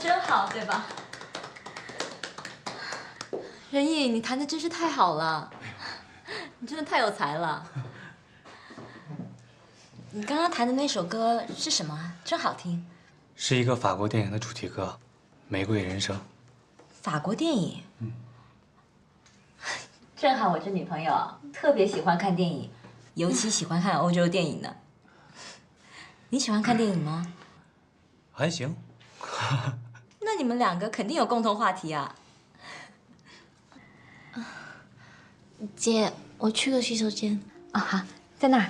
真好，对吧？仁义，你弹的真是太好了，你真的太有才了。你刚刚弹的那首歌是什么啊？真好听。是一个法国電影的主題歌，《玫瑰人生》。法國電影？正好我這女朋友特別喜歡看電影，尤其喜歡看歐洲電影呢。你喜歡看電影嗎？還行。那你們兩個肯定有共同話題啊。姐，我去個洗手間。啊，好，在那兒。